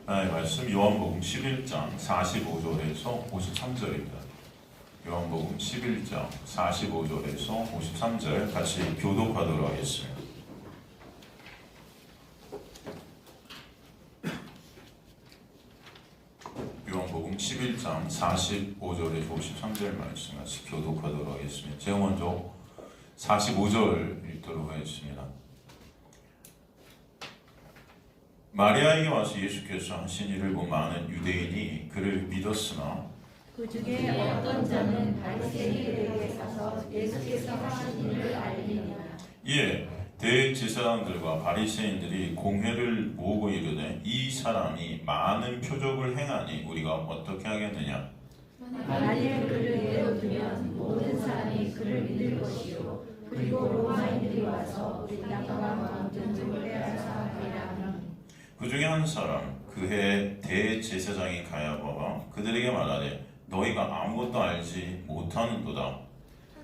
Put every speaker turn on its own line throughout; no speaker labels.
하나님의 말씀 요한복음 11장 45절에서 53절입니다. 요한복음 11장 45절에서 53절 같이 교독하도록 하겠습니다. 요한복음 11장 45절에서 53절 말씀 같이 교독하도록 하겠습니다. 제가 먼저 45절 읽도록 하겠습니다. 마리아에게 와서 예수께서 하신 일을 본 많은 유대인이 그를 믿었으나
그 중에 어떤 자는 바리새인들에게 가서 예수께서 하신 일을 알리니라.
이에 대제사장들과 바리새인들이 공회를 모으고 이르되 이 사람이 많은 표적을 행하니 우리가 어떻게 하겠느냐.
만일 그를 예로 두면 모든 사람이 그를 믿을 것이요 그리고 로마인들이 와서 우리 땅과 왕들을 빼앗아 하리라.
그 중에 한 사람 그해 대제사장이 가야바가 그들에게 말하되 너희가 아무것도 알지 못하는도다.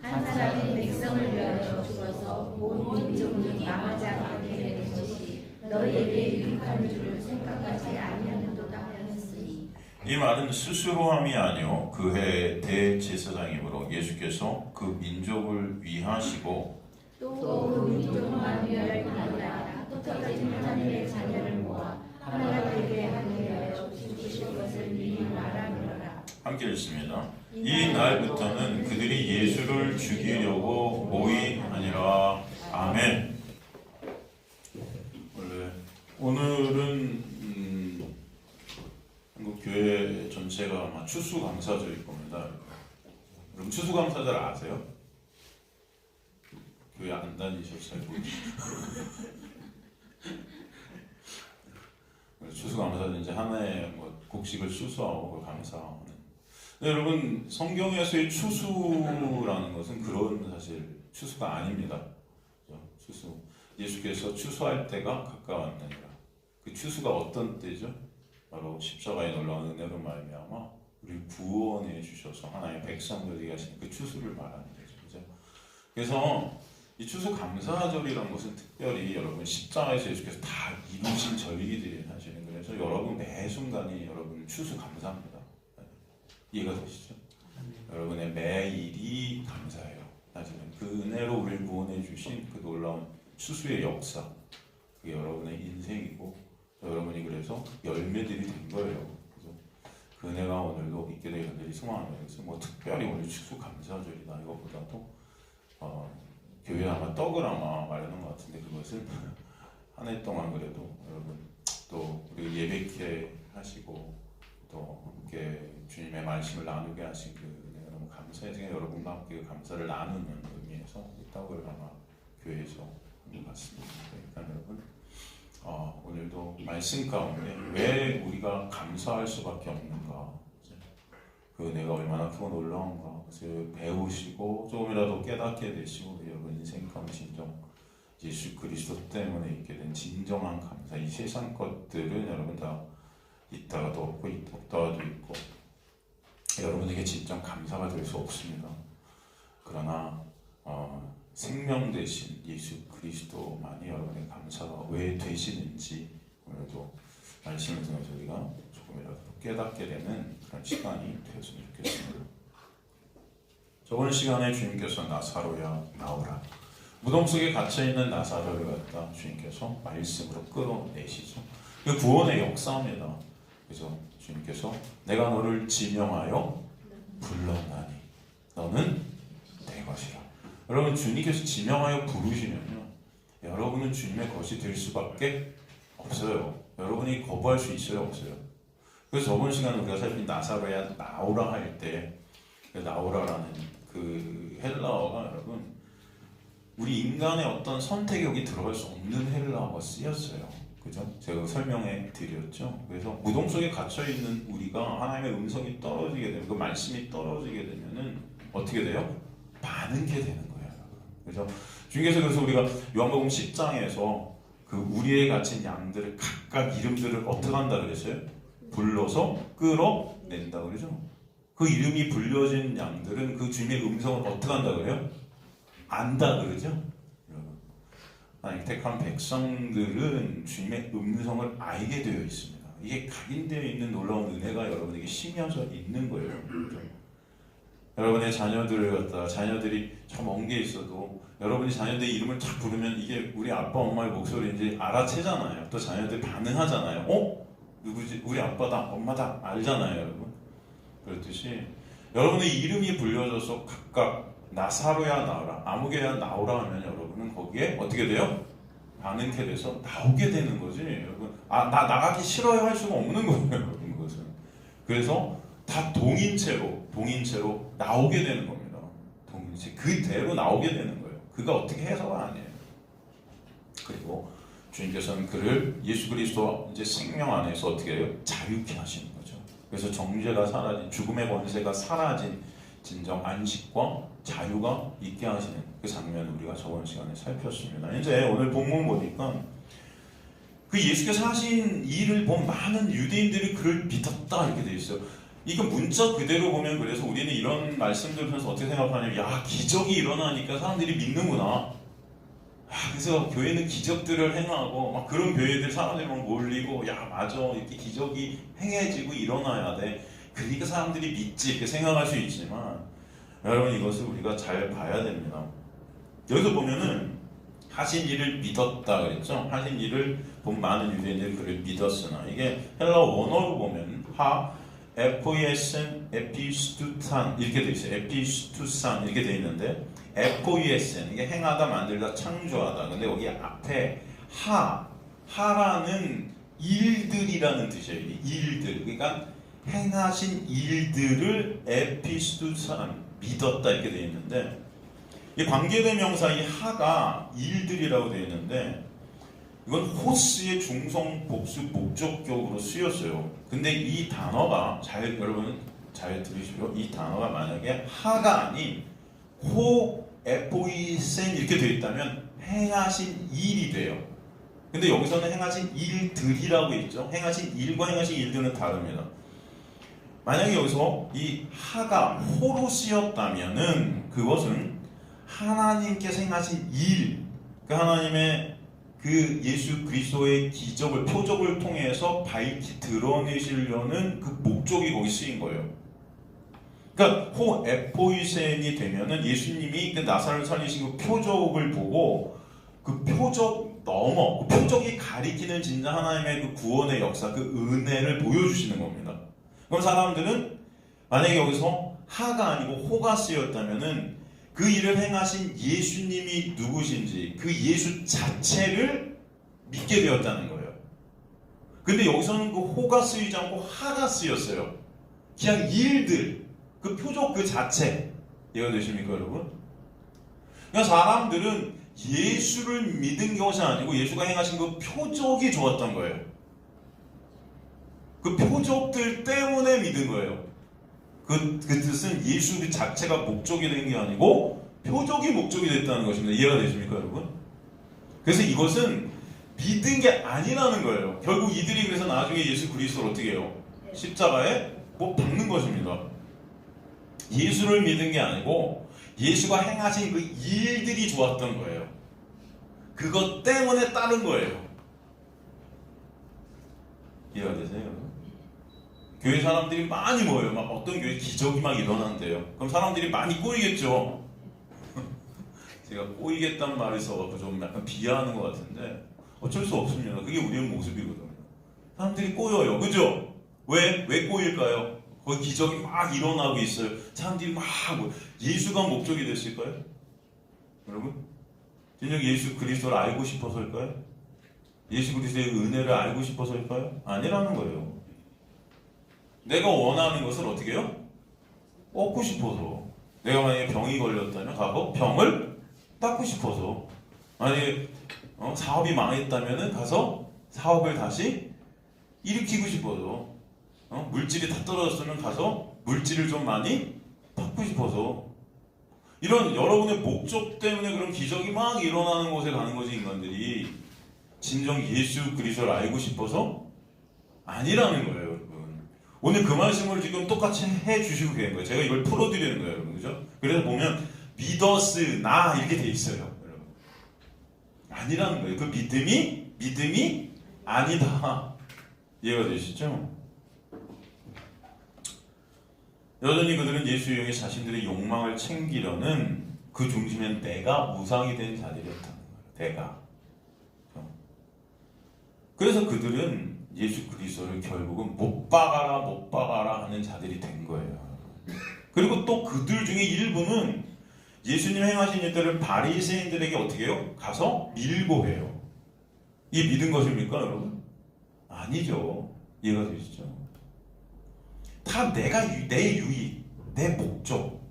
한 사람이 백성을 위하여 죽어서 온 민족이 망하지 않게 되는 것이 너희에게 유익한 줄을 생각하지 아니하는도다 하였으니.
이 말은 스스로함이 아니요 그해 대제사장이므로 예수께서 그 민족을 위하시고
또 그 민족만 위하여 아니라 흩어진 하나님의 자녀를 모아 하나가 되게 하기 위하여 죽으실 것을 미리 말하노라.
함께 읽습니다. 이 날부터는 그들이 예수를 죽이려고 모이하니라. 아멘. 오늘은 한국 교회 전체가 아마 추수감사절일 겁니다. 여러분 추수감사절 아세요? 교회 안 다니셨어요? 추수감사절 이제 한 해에 뭐 곡식을 추수하고 감사하는. 네, 여러분 성경에서의 추수라는 것은 그런 사실 추수가 아닙니다. 추수 예수께서 추수할 때가 가까웠느니라. 그 추수가 어떤 때죠? 바로 십자가에 놀라운 은혜로 말미암아 우리 구원해 주셔서 하나님의 백성들이 하신 그 추수를 말하는 거죠. 그래서 이 추수 감사절이라는 것은 특별히 여러분 십자가에서 예수께서 다 이루신 절기들이 사실은 그래서 여러분 매 순간이 여러분 추수 감사합니다. 이해가 되시죠? 여러분의 매일이 감사해요. 사실은 그 은혜로 우리를 구원해 주신 그 놀라운 추수의 역사, 그게 여러분의 인생이고 여러분이 그래서 열매들이 된 거예요. 그래서 그 은혜가 오늘도 있게 되길 간절히 소망합니다. 그래서 뭐 특별히 오늘 추수 감사절이다 이것보다도 교회 아마 떡을 아마 마련한 것 같은데 그것은 한 해 동안 그래도 여러분 또 우리 예배케 하시고 또 함께 주님의 말씀을 나누게 하신 그 은혜가 너무 감사해서 여러분과 함께 그 감사를 나누는 의미에서 이 떡을 아마 교회에서 한 것 같습니다. 그러니까 여러분 오늘도 말씀 가운데 왜 우리가 감사할 수밖에 없는가, 그 은혜가 얼마나 크고 놀라운가 그것을 배우시고 조금이라도 깨닫게 되시고 여러분 인생 가운데 진정 예수 그리스도 때문에 있게 된 진정한 감사. 이 세상 것들은 여러분 다 있다가도 없고 없다가도 있고 여러분에게 진정 감사가 될 수 없습니다. 그러나 생명 대신 예수 그리스도만이 여러분의 감사가 왜 되시는지 오늘도 말씀을 통해서 우리가 조금이라도 깨닫게 되는 그런 시간이 되었으면 좋겠습니다. 저번 시간에 주님께서 나사로야 나오라, 무덤 속에 갇혀있는 나사로를 갖다 주님께서 말씀으로 끌어내시죠. 그 구원의 역사입니다. 그래서 주님께서 내가 너를 지명하여 불렀나니 너는 내 것이라. 여러분 주님께서 지명하여 부르시면요 여러분은 주님의 것이 될 수밖에 없어요. 여러분이 거부할 수 있어요 없어요? 그래서 저번 시간에 우리가 살핀 나사로야 나오라 할 때 나오라라는 그 헬라어가 여러분 우리 인간의 어떤 선택력이 들어갈 수 없는 헬라어가 쓰였어요. 그죠? 제가 설명해 드렸죠. 그래서 무덤 속에 갇혀 있는 우리가 하나님의 음성이 떨어지게 되면 그 말씀이 떨어지게 되면은 어떻게 돼요? 많은 게 되는 거예요. 그래서 주님께서 우리가 요한복음 10장에서 그 우리의 갇힌 양들을 각각 이름들을 어떻게 한다 그랬어요? 불러서 끌어낸다 그러죠. 그 이름이 불려진 양들은 그 주님의 음성을 어떻게 한다 그래요? 안다 그러죠. 하나님 택한 백성들은 주님의 음성을 알게 되어 있습니다. 이게 각인되어 있는 놀라운 은혜가 여러분에게 심어져 있는 거예요. 그렇죠? 여러분의 자녀들이 저 먼 게 있어도 여러분이 자녀들 이름을 탁 부르면 이게 우리 아빠 엄마의 목소리인지 알아채잖아요. 또 자녀들이 반응하잖아요. 누구지? 우리 아빠다, 엄마다 알잖아요, 여러분. 그렇듯이 여러분의 이름이 불려져서 각각 나사로야 나오라, 아무개야 나오라 하면 여러분은 거기에 어떻게 돼요? 반응케 돼서 나오게 되는 거지. 여러분, 나 나가기 싫어요 할 수가 없는 거예요, 여러분. 그것은. 그래서 다 동인체로 나오게 되는 겁니다. 동인체 그대로 나오게 되는 거예요. 그가 어떻게 해서가 아니에요. 그리고 주님께서는 그를 예수 그리스도 이제 생명 안에서 어떻게 해요? 자유케 하시는 거죠. 그래서 정죄가 사라진, 죽음의 권세가 사라진 진정 안식과 자유가 있게 하시는 그 장면을 우리가 저번 시간에 살폈습니다. 이제 오늘 본문 보니까 그 예수께서 하신 일을 본 많은 유대인들이 그를 믿었다 이렇게 되어 있어요. 이거 문자 그대로 보면 그래서 우리는 이런 말씀들 보면서 어떻게 생각하냐면 야, 기적이 일어나니까 사람들이 믿는구나. 그래서 교회는 기적들을 행하고 막 그런 교회들 사람들이 막 몰리고 야 맞아 이렇게 기적이 행해지고 일어나야 돼. 그러니까 사람들이 믿지 이렇게 생각할 수 있지만 여러분 이것을 우리가 잘 봐야 됩니다. 여기서 보면은 하신 일을 믿었다 그랬죠. 하신 일을 본 많은 유대인들이 그를 믿었으나 이게 헬라 원어로 보면 에포이에센 에피스투산 이렇게 돼 있어요. 에피스투산 이렇게 돼 있는데 에포이에센 이게 행하다 만들다 창조하다. 근데 여기 앞에 하라는 일들이라는 뜻이에요. 일들. 그러니까 행하신 일들을 에피스투산 믿었다 이렇게 돼 있는데 이 관계대명사 이 하가 일들이라고 돼 있는데 이건 호스의 중성 복수 목적격으로 쓰였어요. 근데 이 단어가 여러분 잘 들으시고요. 이 단어가 만약에 하가 아닌 에포이센 이렇게 되어 있다면 행하신 일이 돼요. 근데 여기서는 행하신 일들이라고 있죠. 행하신 일과 행하신 일들은 다릅니다. 만약에 여기서 이 하가 호로 쓰였다면은 그것은 하나님께서 행하신 일, 그 하나님의 그 예수 그리스도의 기적을 표적을 통해서 밝히 드러내시려는 그 목적이 거기 쓰인 거예요. 그러니까 에포이센이 되면은 예수님이 그 나사렛을 살리신 그 표적을 보고 그 표적 그 표적이 가리키는 진짜 하나님의 그 구원의 역사, 그 은혜를 보여주시는 겁니다. 그럼 사람들은 만약에 여기서 하가 아니고 호가 쓰였다면은 그 일을 행하신 예수님이 누구신지 그 예수 자체를 믿게 되었다는 거예요. 근데 여기서는 그 호가 쓰이지 않고 하가 쓰였어요. 그냥 일들, 그 표적 그 자체. 이해가 되십니까 여러분? 그러니까 사람들은 예수를 믿은 것이 아니고 예수가 행하신 그 표적이 좋았던 거예요. 그 표적들 때문에 믿은 거예요. 그 뜻은 예수 그 자체가 목적이 된 게 아니고 표적이 목적이 됐다는 것입니다. 이해가 되십니까 여러분? 그래서 이것은 믿은 게 아니라는 거예요. 결국 이들이 그래서 나중에 예수 그리스도를 어떻게 해요? 십자가에 못 박는 것입니다. 예수를 믿은 게 아니고 예수가 행하신 그 일들이 좋았던 거예요. 그것 때문에 따른 거예요. 이해가 되세요 여러분? 교회 사람들이 많이 모여요. 막 어떤 교회 기적이 막 일어난대요. 그럼 사람들이 많이 꼬이겠죠. 제가 꼬이겠다는 말이 있어서 좀 약간 비하하는 것 같은데 어쩔 수 없습니다. 그게 우리의 모습이거든요. 사람들이 꼬여요. 그죠? 왜 꼬일까요? 거기 기적이 막 일어나고 있어요. 사람들이 막 예수가 목적이 됐을까요? 여러분? 진정 예수 그리스도를 알고 싶어서일까요? 예수 그리스도의 은혜를 알고 싶어서일까요? 아니라는 거예요. 내가 원하는 것을 어떻게 해요? 얻고 싶어서. 내가 만약에 병이 걸렸다면 가서 병을 닦고 싶어서. 만약에 사업이 망했다면 가서 사업을 다시 일으키고 싶어서. 물질이 다 떨어졌으면 가서 물질을 좀 많이 닦고 싶어서. 이런 여러분의 목적 때문에 그런 기적이 막 일어나는 곳에 가는 거지. 인간들이 진정 예수 그리스도를 알고 싶어서 아니라는 거예요 여러분. 오늘 그 말씀을 지금 똑같이 해주시고 계신 거예요. 제가 이걸 풀어드리는 거예요 여러분. 그죠? 그래서 보면 믿었으나 이렇게 돼 있어요 여러분. 아니라는 거예요. 그 믿음이 아니다. 이해가 되시죠? 여전히 그들은 예수 이용해 자신들의 욕망을 챙기려는 그 중심엔 내가 우상이 된 자들이었다는 거예요. 내가. 그래서 그들은 예수 그리스도를 결국은 못 박아라 하는 자들이 된 거예요. 그리고 또 그들 중에 일부는 예수님 행하신 일들을 바리새인들에게 어떻게 해요? 가서 밀고해요. 이 믿은 것입니까, 여러분? 아니죠. 이해가 되시죠? 다 내 유익, 내 목적.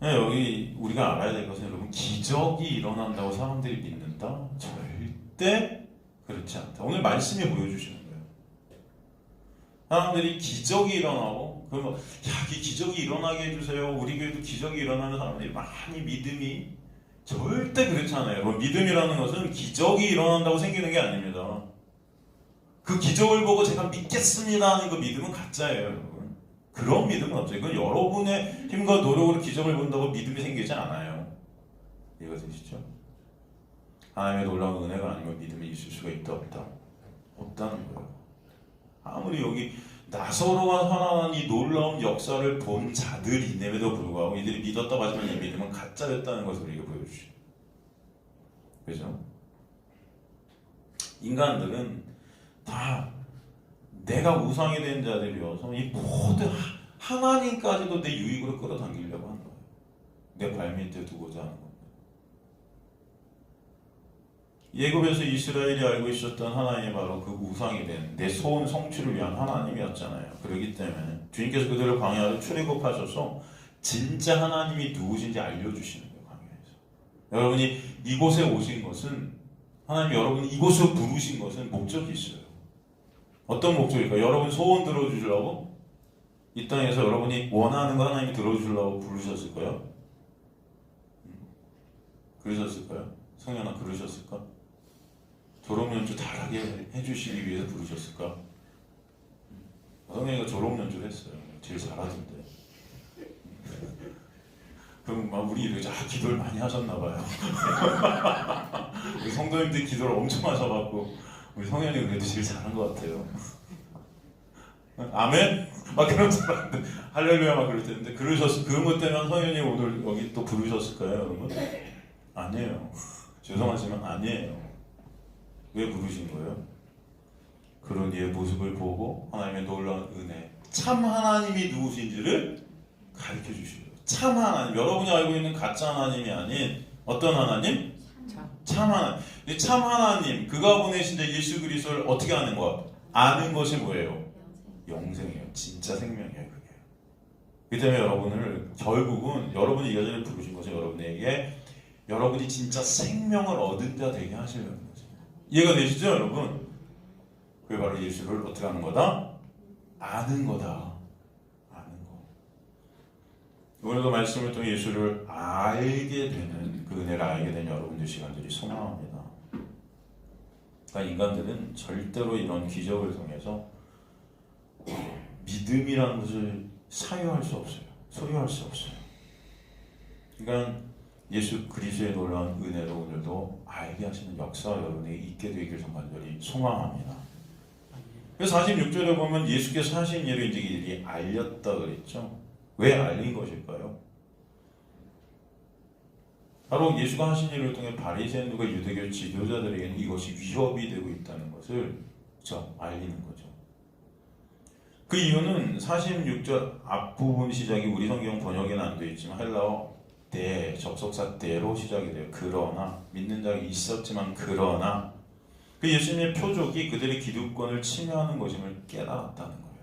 여기 우리가 알아야 될 것은 여러분, 기적이 일어난다고 사람들이 믿는다? 절대 그렇지 않다. 오늘 말씀이 보여주시는 거예요. 사람들이 기적이 일어나고 그러면 이 기적이 일어나게 해주세요. 우리 교회도 기적이 일어나는 사람들이 많이 믿음이 절대 그렇지 않아요. 여러분, 믿음이라는 것은 기적이 일어난다고 생기는 게 아닙니다. 그 기적을 보고 제가 믿겠습니다 하는 그 믿음은 가짜예요, 여러분. 그런 믿음은 없어요. 그건 여러분의 힘과 노력으로 기적을 본다고 믿음이 생기지 않아요. 이해가 되시죠? 하나님의 놀라운 은혜가 아니면 믿음이 있을 수가 있다 없다? 없다는 거예요. 아무리 여기 나서로가 살아난 이 놀라운 역사를 본 자들임에도 불구하고 이들이 믿었다고 하지만 이 믿음은 가짜였다는 것을 우리에게 보여주시죠. 그죠? 인간들은 다 내가 우상이 된 자들이어서 이 모든 하나님까지도 내 유익으로 끌어당기려고 하는 거예요. 내 발밑에 두고자 하는 겁니다. 예굽에서 이스라엘이 알고 있었던 하나님이 바로 그 우상이 된 내 소원 성취를 위한 하나님이었잖아요. 그렇기 때문에 주님께서 그들을 광야로 출애굽하셔서 진짜 하나님이 누구신지 알려주시는 거예요. 광야에서. 여러분이 이곳에 오신 것은 하나님이 여러분이 이곳으로 부르신 것은 목적이 있어요. 어떤 목적일까요? 여러분 소원 들어주시려고 이 땅에서 여러분이 원하는 거 하나님이 들어주시려고 부르셨을까요? 그러셨을까요? 성현아, 그러셨을까? 졸업연주 잘하게 해주시기 위해서 부르셨을까? 성현이가 졸업연주를 했어요. 제일 잘하던데. 그럼 막 우리 이렇게 기도를 많이 하셨나봐요. 우리 성도님들이 기도를 엄청 하셔갖고 우리 성현이가 그래도 제일 잘한 것 같아요. 아멘? 막 그런 사람들 할렐루야 막 그럴 텐데 그런 것 때문에 성현이 오늘 여기 또 부르셨을까요, 여러분? 아니에요. 죄송하지만 아니에요. 왜 부르신 거예요? 그런 이의 모습을 보고 하나님의 놀라운 은혜, 참 하나님이 누구신지를 가르쳐 주시고요. 참 하나님, 여러분이 알고 있는 가짜 하나님이 아닌 어떤 하나님? 참 하나님. 이 참 하나님, 그가 보내신 예수 그리스도를 어떻게 아는 것? 아는 것이 뭐예요? 영생이에요. 진짜 생명이에요. 그게. 그 때문에 여러분을 결국은 여러분이 이 여자를 부르신 것은 여러분에게 여러분이 진짜 생명을 얻은 자 되게 하시려는 거죠. 이해가 되시죠, 여러분? 그게 바로 예수를 어떻게 하는 거다? 아는 거다. 아는 거. 오늘도 말씀을 통해 예수를 알게 되는 그 은혜를 알게 된 여러분들 시간들이 소망합니다. 그러니까 인간들은 절대로 이런 기적을 통해서 믿음이라는 것을 사유할 수 없어요. 소유할 수 없어요. 그러니까 예수 그리스도의 놀라운 은혜로 오늘도 알게 하시는 역사가 여러분에게 있게 되길 간절히 소망합니다. 그래서 46절에 보면 예수께서 하신 일을 이제 이들이 알렸다 그랬죠. 왜 알린 것일까요? 바로 예수가 하신 일을 통해 바리새인들과 유대교 지도자들에게는 이것이 위협이 되고 있다는 것을 알리는 거죠. 그 이유는 46절 앞부분 시작이 우리 성경 번역에는 안 되어 있지만 헬라어 때, 접속사 때로 시작이 돼요. 그러나, 믿는 자가 있었지만 그러나 그 예수님의 표적이 그들의 기득권을 침해하는 것임을 깨달았다는 거예요.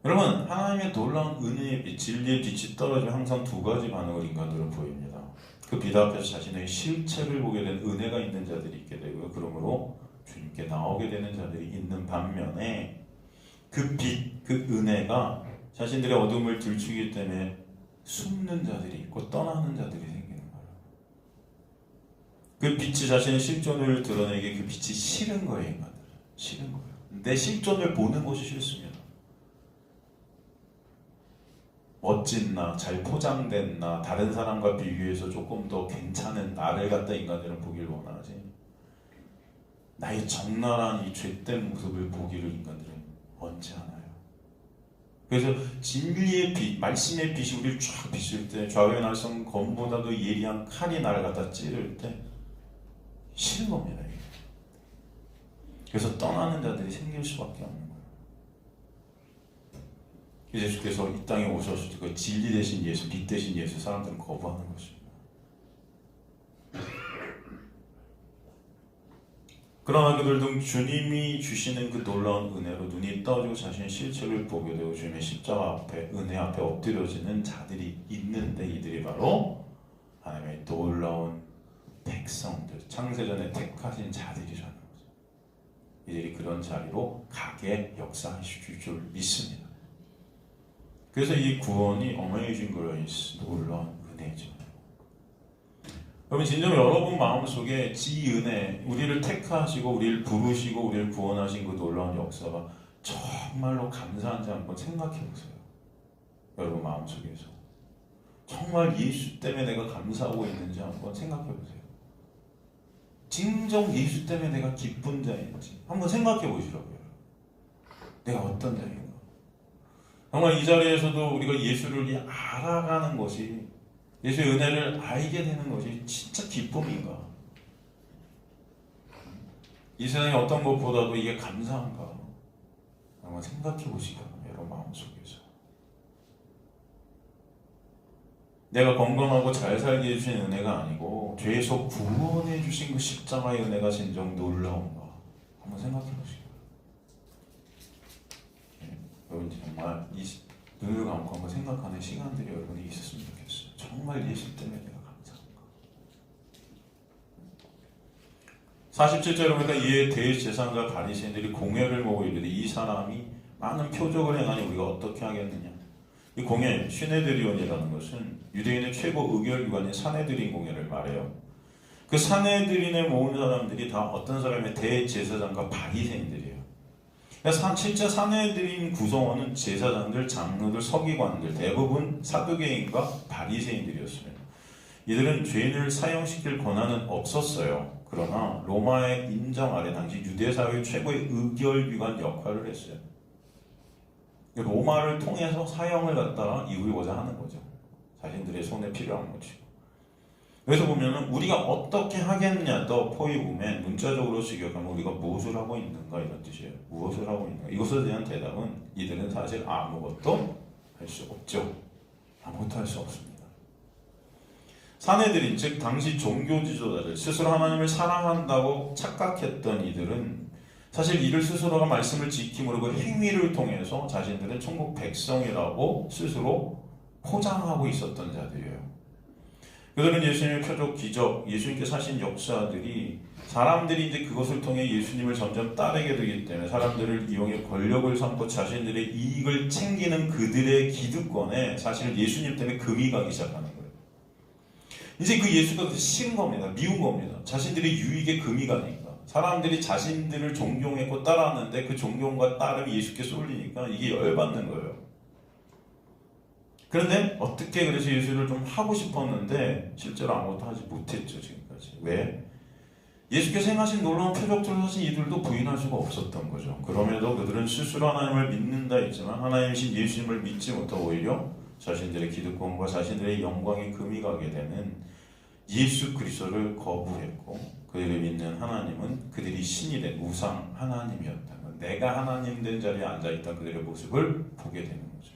여러분, 하나님의 놀라운 은혜의 빛, 진리의 빛이 떨어지면 항상 두 가지 반응을 인간들은 보입니다. 그 빛 앞에서 자신의 실체를 보게 된 은혜가 있는 자들이 있게 되고요. 그러므로 주님께 나오게 되는 자들이 있는 반면에 그 빛, 그 은혜가 자신들의 어둠을 들추기 때문에 숨는 자들이 있고 떠나는 자들이 생기는 거예요. 그 빛이 자신의 실존을 드러내기에 그 빛이 싫은 거예요, 인간들은. 싫은 거예요. 내 실존을 보는 것이 싫습니다. 멋진 나, 잘 포장된 나, 다른 사람과 비교해서 조금 더 괜찮은 나를 갖다 인간들은 보길 원하지. 나의 적나라한 이 죄된 모습을 보기를 인간들은 원치 않아요. 그래서 진리의 빛, 말씀의 빛이 우리를 쫙 비출 때, 좌우의 날선 검보다도 예리한 칼이 나를 갖다 찌를 때 싫은 겁니다. 이게. 그래서 떠나는 자들이 생길 수밖에 없는 거예요. 예수께서 이 땅에 오셨을 때 그 진리 대신 예수, 빛 대신 예수, 사람들은 거부하는 것입니다. 그러나 그들도 주님이 주시는 그 놀라운 은혜로 눈이 떠지고 자신의 실체를 보게 되고 주님의 십자가 앞에, 은혜 앞에 엎드려지는 자들이 있는데, 이들이 바로 하나님의 놀라운 백성들, 창세전에 택하신 자들이라는 거죠. 이들이 그런 자리로 가게 역사하실 줄 믿습니다. 그래서 이 구원이 어메이징 그레이스, 놀라운 은혜죠. 여러분, 진정 여러분 마음속에 지 은혜, 우리를 택하시고 우리를 부르시고 우리를 구원하신 그 놀라운 역사가 정말로 감사한지 한번 생각해 보세요. 여러분 마음속에서 정말 예수 때문에 내가 감사하고 있는지 한번 생각해 보세요. 진정 예수 때문에 내가 기쁜 자인지 한번 생각해 보시라고요. 내가 어떤 자인가. 정말 이 자리에서도 우리가 예수를 알아가는 것이, 예수의 은혜를 알게 되는 것이 진짜 기쁨인가? 이 세상의 어떤 것보다도 이게 감사한가? 한번 생각해 보시기 바랍니다. 여러분 마음속에서. 내가 건강하고 잘 살게 해주신 은혜가 아니고 죄에서 구원해 주신 그 십자가의 은혜가 진정 놀라운가? 한번 생각해 보시기 바랍니다. 여러분 정말 이 눈을 감고 한번 생각하는 시간들이 여러분이 있었으면 좋겠어요. 정말 예수 때문에 내가 감사한가? 47절에 보니까 이에 대제사장과 바리새인들이 공회를 모으고 이르되 이 사람이 많은 표적을 행하니 우리가 어떻게 하겠느냐. 이 공회, 시네드리온이라는 것은 유대인의 최고 의결기관인 사네드린 공회를 말해요. 그 사네드린에 모은 사람들이 다 어떤 사람의 대제사장과 바리새인들이에요. 실제 사내들인 구성원은 제사장들, 장로들, 서기관들, 대부분 사두개인과 바리새인들이었습니다. 이들은 죄인을 사형시킬 권한은 없었어요. 그러나 로마의 인정 아래 당시 유대사회 최고의 의결기관 역할을 했어요. 로마를 통해서 사형을 갖다가 이루고자 하는 거죠. 자신들의 손에 필요한 거죠. 그래서 보면은 우리가 어떻게 하겠냐, 더 포이브맨 문자적으로 직역하면 우리가 무엇을 하고 있는가 이런 뜻이에요. 무엇을 하고 있는가. 이것에 대한 대답은 이들은 사실 아무것도 할 수 없죠. 아무것도 할 수 없습니다. 사내들인 즉 당시 종교 지도자들, 스스로 하나님을 사랑한다고 착각했던 이들은 사실 이들 스스로가 말씀을 지킴으로 그 행위를 통해서 자신들은 천국 백성이라고 스스로 포장하고 있었던 자들이에요. 그들은 예수님의 표적, 기적, 예수님께서 하신 역사들이 사람들이 이제 그것을 통해 예수님을 점점 따르게 되기 때문에 사람들을 이용해 권력을 삼고 자신들의 이익을 챙기는 그들의 기득권에 사실 예수님 때문에 금이 가기 시작하는 거예요. 이제 그 예수가 싫은 겁니다. 미운 겁니다. 자신들의 유익에 금이 가니까. 사람들이 자신들을 존경했고 따랐는데 그 존경과 따름이 예수께 쏠리니까 이게 열받는 거예요. 그런데 어떻게 그래서 예수를 좀 하고 싶었는데 실제로 아무것도 하지 못했죠. 지금까지. 왜? 예수께서 행하신 놀라운 표적들을 사실 이들도 부인할 수가 없었던 거죠. 그럼에도 그들은 스스로 하나님을 믿는다 했지만 하나님이신 예수님을 믿지 못하고 오히려 자신들의 기득권과 자신들의 영광에 금이 가게 되는 예수 그리스도를 거부했고 그들이 믿는 하나님은 그들이 신이 된 우상 하나님이었다는 것. 내가 하나님 된 자리에 앉아있던 그들의 모습을 보게 되는 거죠.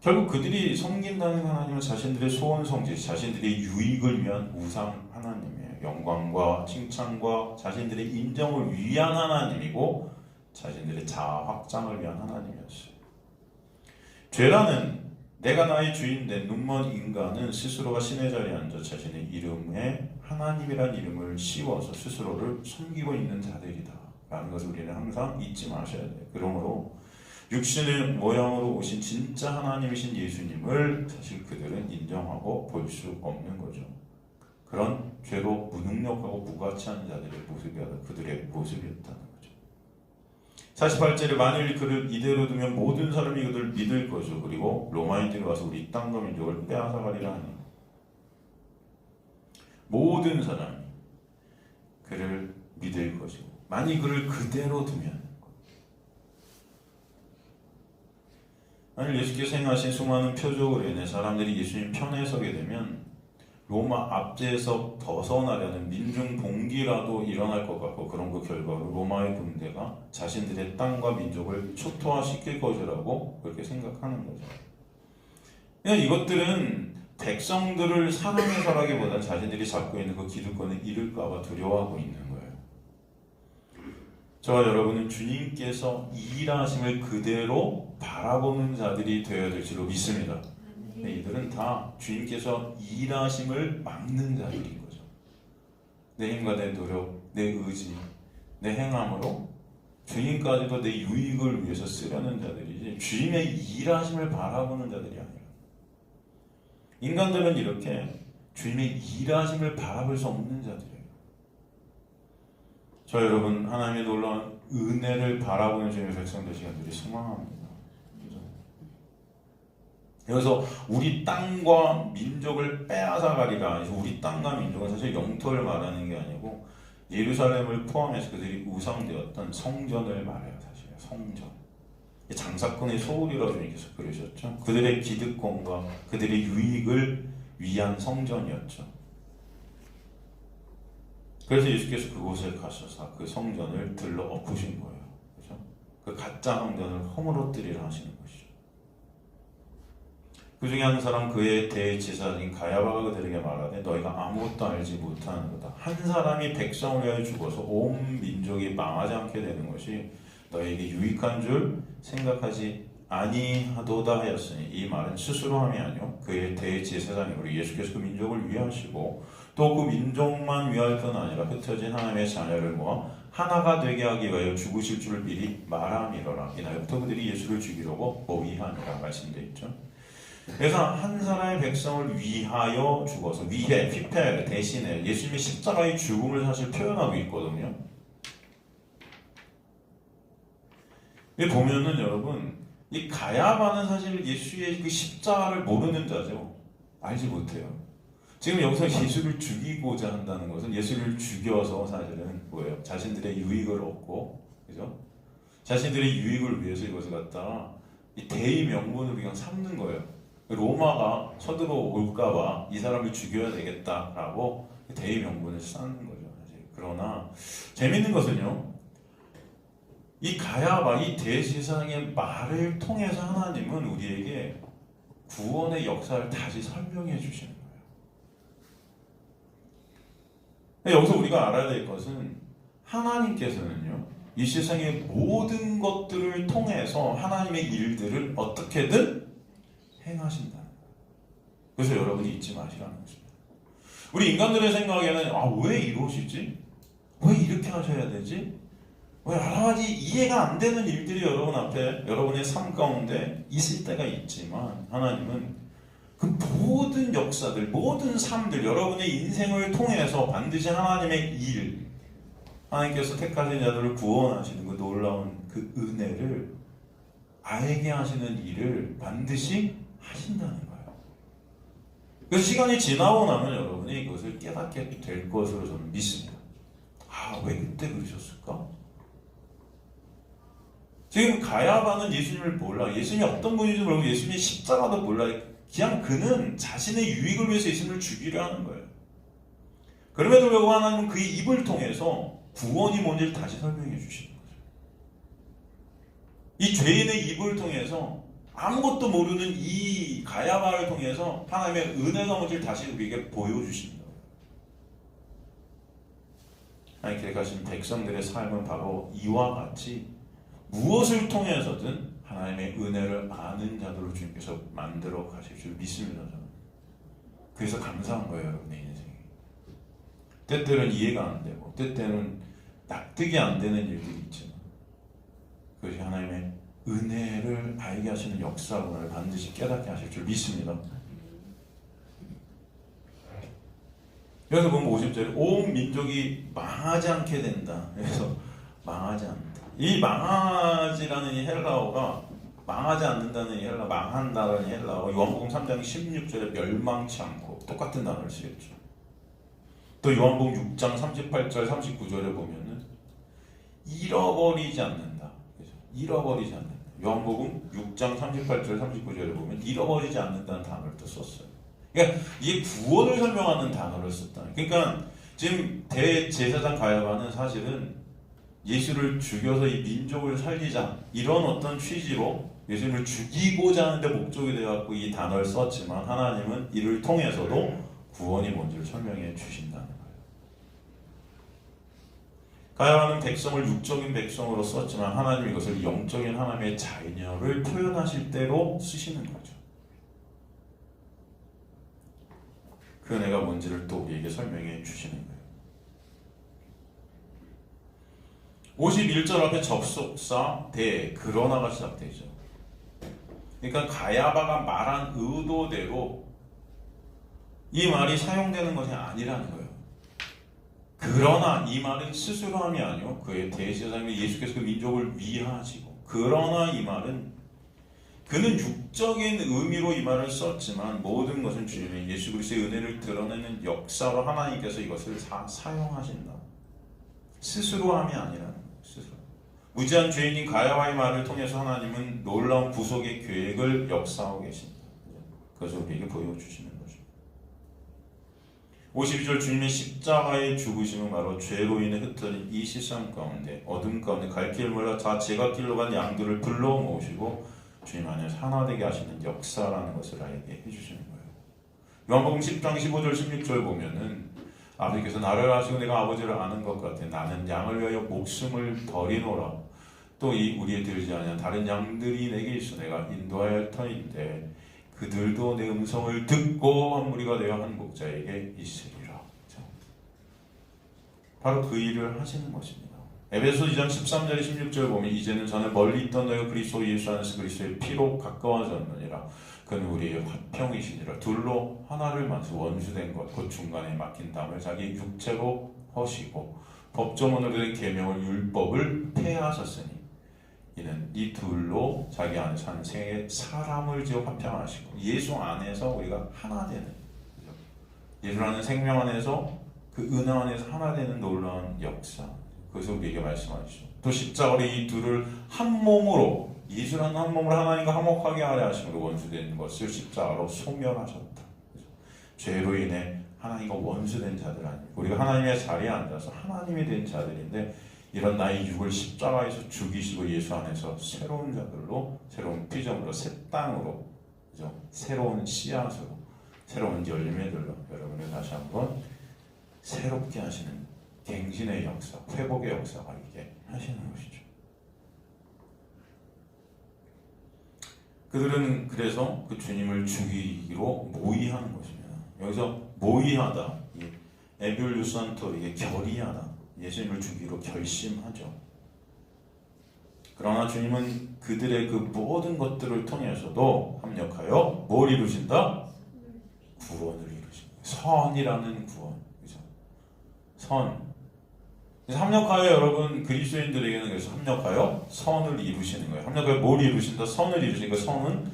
결국 그들이 섬긴다는 하나님은 자신들의 소원 성취, 자신들의 유익을 위한 우상 하나님이에요. 영광과 칭찬과 자신들의 인정을 위한 하나님이고 자신들의 자아 확장을 위한 하나님이었어요. 죄라는 내가 나의 주인 된 눈먼 인간은 스스로가 신의 자리에 앉아 자신의 이름에 하나님이란 이름을 씌워서 스스로를 섬기고 있는 자들이다 라는 것을 우리는 항상 잊지 마셔야 돼요. 그러므로 육신의 모양으로 오신 진짜 하나님이신 예수님을 사실 그들은 인정하고 볼 수 없는 거죠. 그런 죄로 무능력하고 무가치한 자들의 모습이었다. 그들의 모습이었다는 거죠. 48절에 만일 그를 이대로 두면 모든 사람이 그들을 믿을 거죠. 그리고 로마인들이 와서 우리 땅과 민족을 빼앗아가리라 하니 모든 사람이 그를 믿을 것이고 만일 그를 그대로 두면 만일 예수께서 행하신 수많은 표적으로 인해 사람들이 예수님 편에 서게 되면 로마 압제에서 벗어나려는 민중 봉기라도 일어날 것 같고 그런 그 결과로 로마의 군대가 자신들의 땅과 민족을 초토화시킬 것이라고 그렇게 생각하는 거죠. 그냥 이것들은 백성들을 사랑해서라기보다는 자신들이 잡고 있는 그 기득권을 잃을까 봐 두려워하고 있는 거예요. 저와 여러분은 주님께서 일하심을 그대로 바라보는 자들이 되어야 될 줄로 믿습니다. 이들은 다 주님께서 일하심을 막는 자들인 거죠. 내 힘과 내 노력, 내 의지, 내 행함으로 주님까지도 내 유익을 위해서 쓰려는 자들이지 주님의 일하심을 바라보는 자들이 아니라 인간들은 이렇게 주님의 일하심을 바라볼 수 없는 자들이에요. 저 여러분 하나님의 놀라운 은혜를 바라보는 주님의 백성 되시길 우리 소망합니다. 그래서 우리 땅과 민족을 빼앗아가리라. 우리 땅과 민족은 사실 영토를 말하는 게 아니고 예루살렘을 포함해서 그들이 우상되었던 성전을 말해요. 사실 성전. 장사꾼의 소울이라고 주님께서 그러셨죠. 그들의 기득권과 그들의 유익을 위한 성전이었죠. 그래서 예수께서 그곳에 가셔서 그 성전을 들러 엎으신 거예요. 그렇죠? 그 가짜 성전을 허물어뜨리라 하시는 것이죠. 그 중에 한 사람 그의 대제사장인 가야바가 그들에게 말하되 너희가 아무것도 알지 못하는도다. 한 사람이 백성을 위하여 죽어서 온 민족이 망하지 않게 되는 것이 너희에게 유익한 줄 생각하지 아니하도다 하였으니 이 말은 스스로 함이 아니요 그의 대제사장이므로 예수께서 그 민족을 위하시고 또 그 민족만 위할 뿐 아니라 흩어진 하나님의 자녀를 모아 하나가 되게 하기 위하여 죽으실 줄을 미리 말함이로라. 이날부터 그들이 예수를 죽이려고 모의하니라 말씀되어 있죠. 그래서 한 사람의 백성을 위하여 죽어서 위해, 피폐, 대신에 예수님의 십자가의 죽음을 사실 표현하고 있거든요. 보면은 여러분 이 가야바는 사실 예수의 그 십자가를 모르는 자죠. 알지 못해요. 지금 여기서 예수를 죽이고자 한다는 것은 예수를 죽여서 사실은 뭐예요? 자신들의 유익을 얻고, 그죠? 자신들의 유익을 위해서 이것을 갖다가 이 대의 명분으로 그냥 삼는 거예요. 로마가 쳐들어올까봐 이 사람을 죽여야 되겠다라고 대의 명분을 쌓는 거죠. 사실. 그러나 재밌는 것은요, 이 가야바, 이 대제사장의 말을 통해서 하나님은 우리에게 구원의 역사를 다시 설명해 주시는 거예요. 여기서 우리가 알아야 될 것은 하나님께서는요, 이 세상의 모든 것들을 통해서 하나님의 일들을 어떻게든 행하신다는 거예요. 그래서 여러분이 잊지 마시라는 것입니다. 우리 인간들의 생각에는 왜 이러시지? 왜 이렇게 하셔야 되지? 왜 여러 가지 이해가 안 되는 일들이 여러분 앞에 여러분의 삶 가운데 있을 때가 있지만 하나님은 그 모든 역사들, 모든 삶들, 여러분의 인생을 통해서 반드시 하나님의 일, 하나님께서 택하신 자들을 구원하시는 그 놀라운 그 은혜를 알게 하시는 일을 반드시 하신다는 거예요. 그래서 시간이 지나고 나면 여러분이 그것을 깨닫게 될 것으로 저는 믿습니다. 왜 그때 그러셨을까? 지금 가야바는 예수님을 몰라. 예수님이 어떤 분인지 모르고 예수님의 십자가도 몰라. 그냥 그는 자신의 유익을 위해서 예수님을 죽이려 하는 거예요. 그럼에도 불구하고 하나님은 그의 입을 통해서 구원이 뭔지를 다시 설명해 주시는 거죠. 이 죄인의 입을 통해서 아무것도 모르는 이 가야바를 통해서 하나님의 은혜가 뭔지를 다시 우리에게 보여주시는 거예요. 하나님께 가신 백성들의 삶은 바로 이와 같이 무엇을 통해서든 하나님의 은혜를 아는 자들로 주님께서 만들어 가실 줄 믿습니다. 저는. 그래서 감사한 거예요, 여러분의 인생이. 때때는 이해가 안 되고 때때는 납득이 안 되는 일들이 있지만 그것이 하나님의 은혜를 알게 하시는 역사를 반드시 깨닫게 하실 줄 믿습니다. 여기서 보면 50절에 온 민족이 망하지 않게 된다. 그래서 망하지 않는다. 이 망하지라는 이 헬라어가 망하지 않는다는 이 헬라, 망한다는 헬라어, 요한복음 3장 16절에 멸망치 않고 똑같은 단어를 쓰였죠. 또 요한복음 6장 38절 39절에 보면은 잃어버리지 않는다. 그죠? 잃어버리지 않는다. 요한복음 6장 38절 39절에 보면 잃어버리지 않는다는 단어를 또 썼어요. 그러니까 이게 구원을 설명하는 단어를 썼다. 그러니까 지금 대제사장 가야바는 사실은 예수를 죽여서 이 민족을 살리자 이런 어떤 취지로 예수님을 죽이고자 하는데 목적이 되어갖고 이 단어를 썼지만 하나님은 이를 통해서도 구원이 뭔지를 설명해 주신다는 거예요. 가야바는 백성을 육적인 백성으로 썼지만 하나님 이것을 영적인 하나님의 자녀를 표현하실 때로 쓰시는 거죠. 그 은혜가 뭔지를 또 우리에게 설명해 주시는 거예요. 51절 앞에 접속사 대 그러나가 시작되죠. 그러니까 가야바가 말한 의도대로 이 말이 사용되는 것이 아니라는 거예요. 그러나 이 말은 스스로함이 아니요 그의 대제사장인 예수께서 그 민족을 위하시고, 그러나 이 말은 그는 육적인 의미로 이 말을 썼지만 모든 것은 주님의 예수 그리스도의 은혜를 드러내는 역사로 하나님께서 이것을 사용하신다. 스스로함이 아니라는 거예요. 스스로. 무지한 죄인인 가야바의 말을 통해서 하나님은 놀라운 구속의 계획을 역사하고 계신다. 그것을 우리에게 보여주시는 거죠. 52절 주님의 십자가의 죽으심은 바로 죄로 인해 흩어진 이 세상 가운데 어둠 가운데 갈 길을 몰라 다 제각길로 간 양들을 불러 모으시고 주님 안에서 하나 되게 하시는 역사라는 것을 알게 해주시는 거예요. 요한복음 10장 15절 16절 보면은 아버지께서 나를 아시고 내가 아버지를 아는 것 같아 나는 양을 위하여 목숨을 버리노라. 또 이 우리에 들지 아니한 다른 양들이 내게 있어 내가 인도하여 할 터인데 그들도 내 음성을 듣고 한 무리가 되어 한 목자에게 있으리라. 바로 그 일을 하시는 것입니다. 에베소 2장 13절 16절 보면 이제는 전에 멀리 있던 너희가 그리스도 예수 안에서 그리스도의 피로 가까워졌느니라. 그는 우리의 화평이시니라. 둘로 하나를 만서 원수된 것 곧 중간에 막힌 담을 자기 육체로 허시고 법조문으로 된 계명을 율법을 폐하셨으니 이는 이 둘로 자기 안에서 한 생의 사람을 지어 화평하시고 예수 안에서 우리가 하나 되는, 예수라는 생명 안에서 그 은혜 안에서 하나 되는 놀라운 역사, 그것을 우리에게 말씀하시죠. 또 십자가로 이 둘을 한 몸으로, 예수라는 한 몸으로 하나님과 화목하게 하려 하심으로 원수된 것을 십자가로 소멸하셨다. 죄로 인해 하나님과 원수된 자들 아니고 우리가 하나님의 자리에 앉아서 하나님이 된 자들인데, 이런 나의 육을 십자가에서 죽이시고 예수 안에서 새로운 자들로, 새로운 피조물로, 새 땅으로, 그죠? 새로운 씨앗으로, 새로운 열매들로 여러분을 다시 한번 새롭게 하시는 갱신의 역사, 회복의 역사가 있게 하시는 것이죠. 그들은 그래서 그 주님을 죽이기로 모의하는 것입니다. 여기서 모의하다, 에뷸루산토, 이게 결의하다, 예수님을 죽이로 결심하죠. 그러나 주님은 그들의 그 모든 것들을 통해서도 합력하여 뭘 이루신다? 구원을 이루신다. 선이라는 구원, 그죠? 선. 그래서 합력하여 여러분 그리스도인들에게는 그래서 합력하여 선을 이루시는 거예요. 합력하여 뭘 이루신다? 선을 이루시니까 선은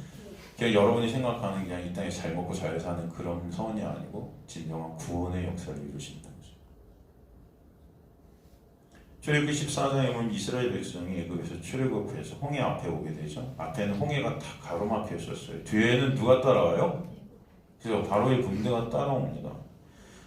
그냥 여러분이 생각하는 그냥 이 땅에 잘 먹고 잘 사는 그런 선이 아니고 진정한 구원의 역사를 이루신다. 출애굽기 14장에 보면 이스라엘 백성이 애굽에서 출애굽해서 홍해 앞에 오게 되죠. 앞에는 홍해가 다 가로막혀 있었어요. 뒤에는 누가 따라와요? 그래서 바로의 군대가 따라옵니다.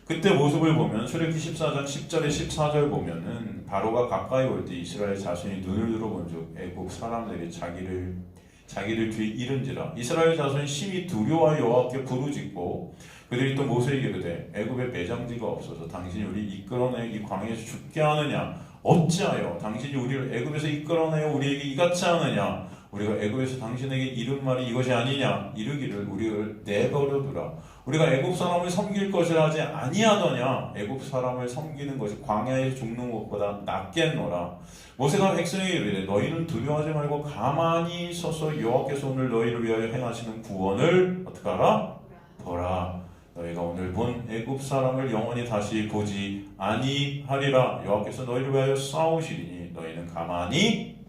그때 모습을 보면 출애굽기 14장 10절에 14절 보면은 바로가 가까이 올 때 이스라엘 자손이 눈을 들어본즉 애굽 사람들이 자기를 뒤에 이른지라. 이스라엘 자손이 심히 두려워하여 여호와께 부르짖고 그들이 또 모세에게 이르되 애굽에 매장지가 없어서 당신이 우리 이끌어내어 이 광야에서 죽게 하느냐? 어찌하여 당신이 우리를 애굽에서 이끌어내어 우리에게 이같이 하느냐? 우리가 애굽에서 당신에게 이른 말이 이것이 아니냐? 이르기를 우리를 내버려두라. 우리가 애굽 사람을 섬길 것이라 하지 아니하더냐? 애굽 사람을 섬기는 것이 광야에 죽는 것보다 낫겠노라. 모세가 백성에게 이르되 너희는 두려워하지 말고 가만히 서서 여호와께서 오늘 너희를 위하여 행하시는 구원을 어떻게 하라? 보라. 너희가 오늘 본 애굽 사람을 영원히 다시 보지 아니하리라. 여호와께서 너희를 위하여 싸우시리니 너희는 가만히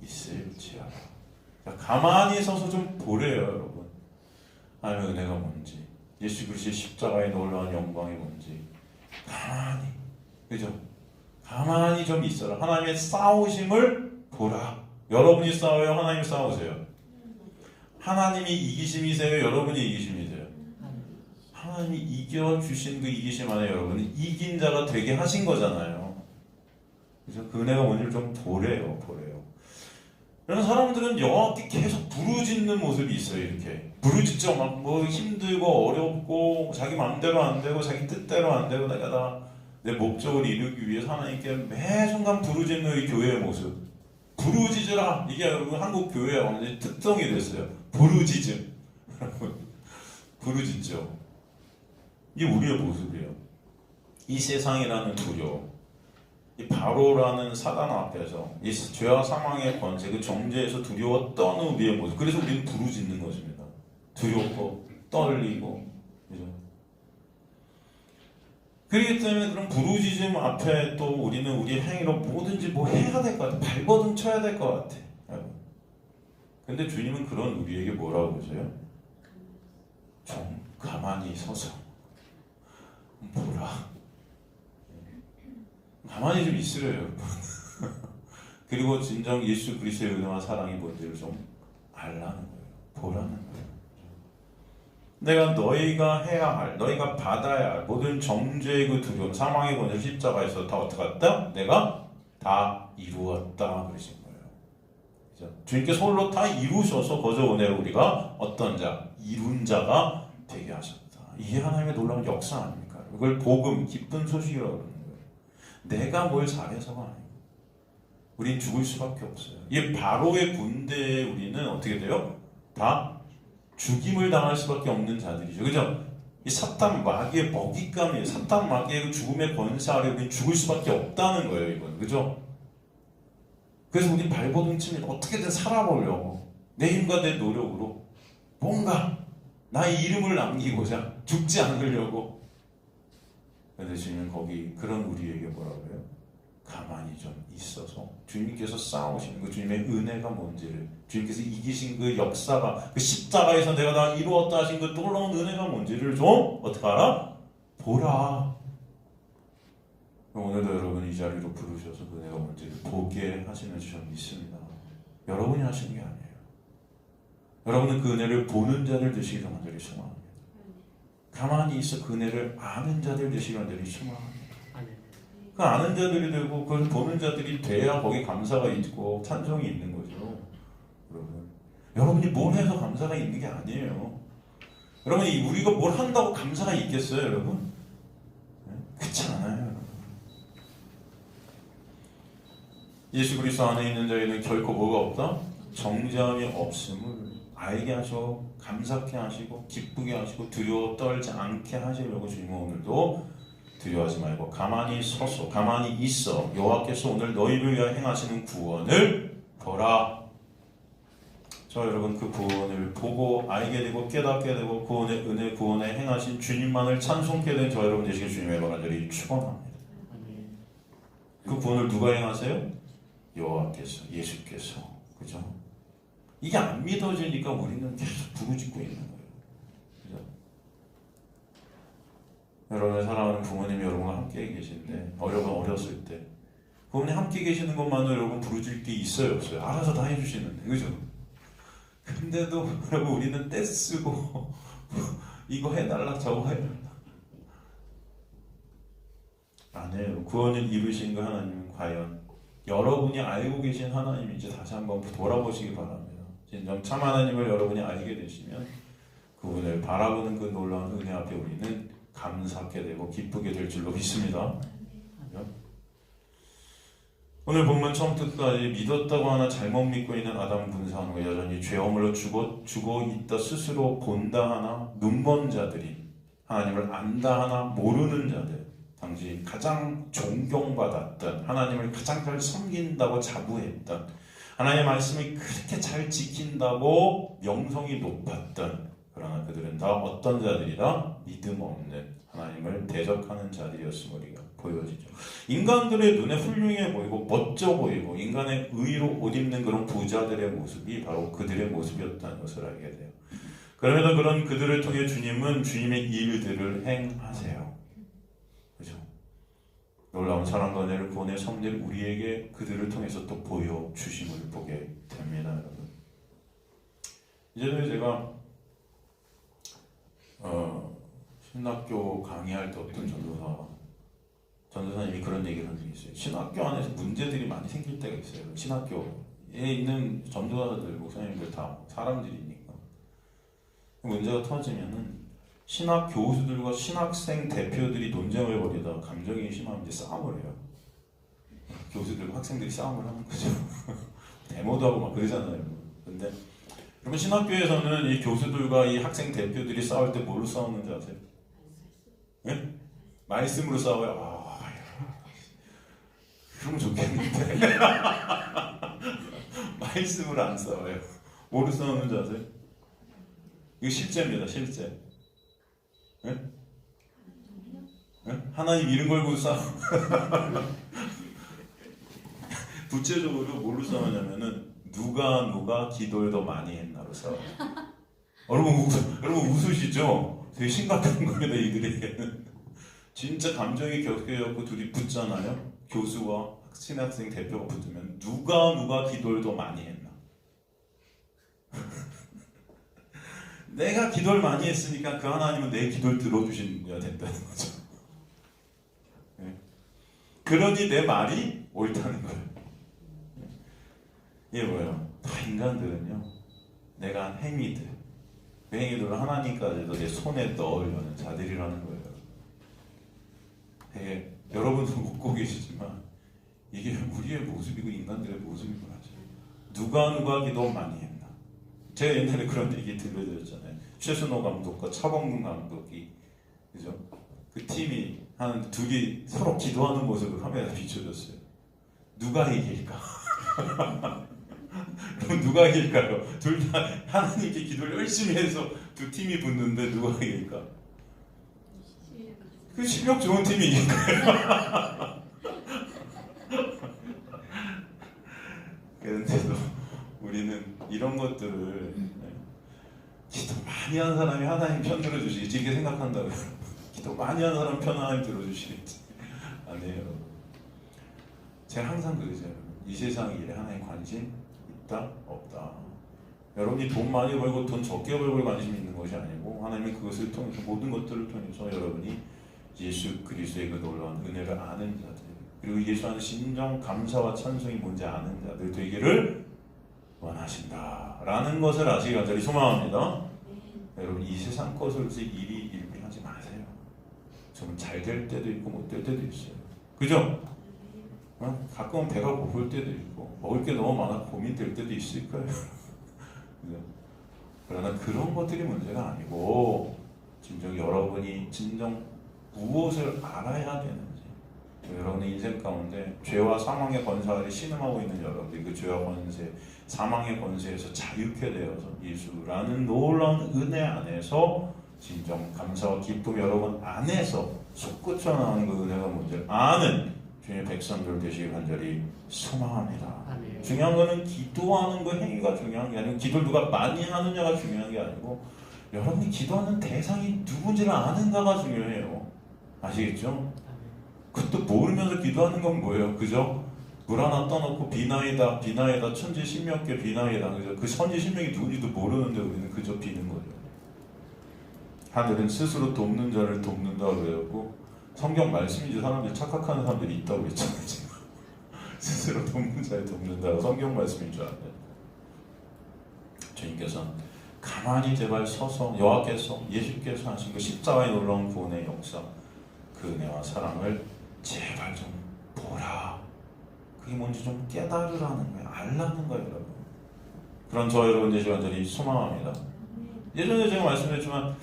있을지어다. 가만히 서서 좀 보래요, 여러분. 하나님의 은혜가 뭔지, 예수 그리스도의 십자가의 놀라운 영광이 뭔지 가만히, 그죠? 가만히 좀 있어라. 하나님의 싸우심을 보라. 여러분이 싸워요? 하나님이 싸우세요? 하나님이 이기심이세요? 여러분이 이기심이세요? 하나님이 이겨주신 그 이기심 안에 여러분이 이긴 자가 되게 하신 거잖아요. 그래서 그 은혜가 오늘 좀 보래요. 그런 사람들은 여호와께 계속 부르짖는 모습이 있어요. 이렇게 부르짖죠. 막 뭐 힘들고 어렵고 자기 마음대로 안 되고 자기 뜻대로 안 되고 내가 다 내 목적을 이루기 위해서 하나님께 매 순간 부르짖는 이 교회의 모습. 부르짖으라. 이게 여러분 한국 교회의 완전히 특성이 됐어요. 부르짖음. 부르짖죠. 이게 우리의 모습이에요. 이 세상이라는 두려움, 이 바로라는 사단 앞에서 이 죄와 사망의 권세, 그 정죄에서 두려워 떠는 우리의 모습. 그래서 우리는 부르짖는 것입니다. 두렵고 떨리고, 그죠? 그렇기 때문에 그런 부르짖음 앞에 또 우리는 우리 행위로 뭐든지 뭐 해야 될 것 같아. 발버둥 쳐야 될 것 같아. 근데 주님은 그런 우리에게 뭐라고 그러세요? 좀 가만히 서서 보라. 가만히 좀 있으래요, 여러분. 그리고 진정 예수 그리스도의 은혜와 사랑이 뭔지를 좀 알라는 거예요. 보라는 거예요. 내가 너희가 해야 할, 너희가 받아야 할 모든 정죄의 그 두려움, 사망의 권세 십자가에서 다 어떻게 했다? 내가 다 이루었다 그러신 거예요. 그죠? 주님께서 홀로 다 이루셔서 거저 은혜로 우리가 어떤 자, 이룬 자가 되게 하셨다. 이게 하나님의 놀라운 역사 아닙니까? 이걸 복음, 기쁜 소식이라고 그러는 거예요. 내가 뭘 잘해서가 아니고 우린 죽을 수밖에 없어요. 이 바로의 군대에 우리는 어떻게 돼요? 다 죽임을 당할 수밖에 없는 자들이죠. 그죠? 이 사탄 마귀의 먹잇감이에요. 사탄 마귀의 죽음의 권세 아래 우리는 죽을 수밖에 없다는 거예요. 이건. 그죠? 그래서 우리 발버둥 치면 어떻게든 살아보려고 내 힘과 내 노력으로 뭔가 나의 이름을 남기고자 죽지 않으려고. 그런데 주님은 거기 그런 우리에게 뭐라고 해요? 가만히 좀 있어서 주님께서 싸우신 그 주님의 은혜가 뭔지를, 주님께서 이기신 그 역사가, 그 십자가에서 내가 다 이루었다 하신 그 놀라운 은혜가 뭔지를 좀 어떻게 알아? 보라. 오늘도 여러분 이 자리로 부르셔서 그 은혜가 뭔지를 보게 하시는 줄 믿습니다. 여러분이 하시는 게 아니에요. 여러분은 그 은혜를 보는 자들 되시기를 간절히 소망합니다. 가만히 있어 그 은혜를 아는 자들 되시기를 간절히 소망합니다. 그 아는 자들이 되고 그걸 보는 자들이 돼야 거기 감사가 있고 찬송이 있는 거죠. 여러분, 여러분이 뭘 해서 감사가 있는 게 아니에요. 여러분이 우리가 뭘 한다고 감사가 있겠어요, 여러분? 그렇지 않아요. 예수 그리스도 안에 있는 자에는 결코 뭐가 없다? 정죄함이 없음을 알게 하시고 감사케 하시고 기쁘게 하시고 두려워 떨지 않게 하시려고 주님은 오늘도 두려워하지 말고 가만히 서서 가만히 있어 여호와께서 오늘 너희를 위하여 행하시는 구원을 보라. 저 여러분 그 구원을 보고 알게 되고 깨닫게 되고 구원의 은혜 구원에 행하신 주님만을 찬송케 된 저 여러분 되시길 주님의 간절히 축원합니다. 그 구원을 누가 행하세요? 여호와께서, 예수께서. 그죠? 이게 안 믿어지니까 우리는 계속 부르짖고 있는 거예요. 그죠? 여러분의 사랑하는 부모님이 여러분과 함께 계신데, 여러분 어렸을 때 부모님 함께 계시는 것만으로 여러분 부르짖을 게 있어요, 없어요? 알아서 다 해주시는데, 그죠? 근데도 여러분 우리는 떼쓰고 이거 해달라 저거 해달라 안 해요. 구원을 이루신 그 하나님은 과연 여러분이 알고 계신 하나님인지 다시 한번 돌아보시기 바랍니다. 진정 참 하나님을 여러분이 알게 되시면 그분을 바라보는 그 놀라운 은혜 앞에 우리는 감사하게 되고 기쁘게 될 줄로 믿습니다. 오늘 본문 처음부터 끝까지 믿었다고 하나 잘못 믿고 있는 아담 군사는 여전히 죄 허물로 죽어 있다 스스로 본다 하나 눈먼 자들이, 하나님을 안다 하나 모르는 자들, 당시 가장 존경받았던, 하나님을 가장 잘 섬긴다고 자부했던, 하나님의 말씀을 그렇게 잘 지킨다고 명성이 높았던, 그러나 그들은 다 어떤 자들이다? 믿음 없는, 하나님을 대적하는 자들이었음을 우리가 보여지죠. 인간들의 눈에 훌륭해 보이고 멋져 보이고 인간의 의로 옷 입는 그런 부자들의 모습이 바로 그들의 모습이었다는 것을 알게 돼요. 그러면서 그런 그들을 통해 주님은 주님의 일들을 행하세요. 그죠? 놀라운 사랑과 은혜를 구원의 성들 우리에게 그들을 통해서 또 보여주심을 보게 됩니다. 여러분, 이전에 제가 신학교 강의할 때 어떤 전도사님이 그런 얘기를 한 적이 있어요. 신학교 안에서 문제들이 많이 생길 때가 있어요. 신학교에 있는 전도사들, 목사님들 다 사람들이니까 문제가 터지면은 신학 교수들과 신학생 대표들이 논쟁을 벌이다가 감정이 심하면 이제 싸움을 해요. 교수들과 학생들이 싸움을 하는 거죠. 데모도 하고 막 그러잖아요. 근데 여러분, 신학교에서는 이 교수들과 이 학생 대표들이 싸울 때 뭘로 싸우는지 아세요? 네? 말씀으로 싸워요. 그러면 좋겠는데. 말씀으로 안 싸워요. 뭐로 싸우는지 아세요? 이거 실제입니다. 실제. 네? 네? 하나님 이름 걸고 싸워. 구체적으로 뭘로 싸우냐면은 누가 기도를 더 많이 했나로 싸워요. 여러분 웃으시죠? 되게 심각한 겁니다. 이들에게는 진짜 감정이 격해갖고 둘이 붙잖아요. 교수와 신학생 대표가 붙으면 누가 기도를 더 많이 했나. 내가 기도를 많이 했으니까 그 하나님은 내 기도를 들어주시는 분야 된다는 거죠. 네. 그러니 내 말이 옳다는 거예요. 이게 뭐예요? 다 인간들은요, 내가 한 행위들, 그 행위들을 하나님까지도 내 손에 넣으려는 자들이라는 거예요. 되게 여러분도 웃고 계시지만 이게 우리의 모습이고 인간들의 모습인 거죠. 누가 기도 많이 했나. 제가 옛날에 그런 얘기 들려드렸잖아요. 최순호 감독과 차범근 감독이, 그죠? 그 팀이 하는 둘이 서로 기도하는 모습을 카메라에 비춰줬어요. 누가 이길까? 그럼 누가 이길까요? 둘 다 하나님께 기도를 열심히 해서 두 팀이 붙는데 누가 이길까? 그 실력 좋은 팀이 이길 거예요. 그런데도 우리는 이런 것들을 기도 많이 한 사람이 하나님 편 들어주시겠지 이렇게 생각한다고요. 기도 많이 한 사람 편 하나님 들어주시겠지. 아니에요. 제가 항상 그러죠. 이 세상 일에 하나님 관심 있다? 없다. 여러분이 돈 많이 벌고 돈 적게 벌고 관심 있는 것이 아니고 하나님이 그것을 통해서 모든 것들을 통해서 여러분이 예수 그리스도의 그 놀라운 은혜를 아는 자들, 그리고 예수 안에 진정 감사와 찬송이 뭔지 아는 자들 되기를 원하신다라는 것을 아시기 간절히 소망합니다. 여러분, 이 세상 것을 일이 일비하지 마세요. 좀 잘 될 때도 있고 못 될 때도 있어요. 그죠? 가끔은 배가 고플 때도 있고 먹을 게 너무 많아 고민될 때도 있을 거예요. 그러나 그런 것들이 문제가 아니고 여러분이 진정 무엇을 알아야 되는지, 여러분의 인생 가운데 죄와 사망의 권세를 신음하고 있는 여러분들이 그 죄와 권세, 사망의 권세에서 자유케 되어서 예수라는 놀라운 은혜 안에서 진정 감사와 기쁨 여러분 안에서 솟구쳐 나오는 그 은혜가 뭔지 아는 주님의 백성들 되시길 간절히 소망합니다. 아멘. 중요한 거는 기도하는 그 행위가 중요한 게 아니고 기도를 누가 많이 하느냐가 중요한 게 아니고 여러분이 기도하는 대상이 누군지를 아는가가 중요해요. 아시겠죠? 그것도 모르면서 기도하는 건 뭐예요? 그죠? 물 하나 떠놓고 비나이다 천지 십몇 개 비나이다, 그죠? 그 천지 십명이 누군지도 모르는데 우리는 그저 비는 거죠. 하늘은 스스로 돕는 자를 돕는다고 그래갖고 성경 말씀인지 사람들이 착각하는 사람들이 있다고 했잖아요. 스스로 돕는 자를 돕는다고 성경 말씀인 줄 알아요. 주님께서는 가만히 제발 서서 여호와께서 예수께서 하신 그 십자가의 놀라운 구원의 역사, 그 은혜와 사랑을 제발 좀 보라. 그게 뭔지 좀 깨달으라는 거예요. 알라는 거예요, 여러분. 그런 저 여러분 되시길 간절히 소망합니다. 예전에 제가 말씀드렸지만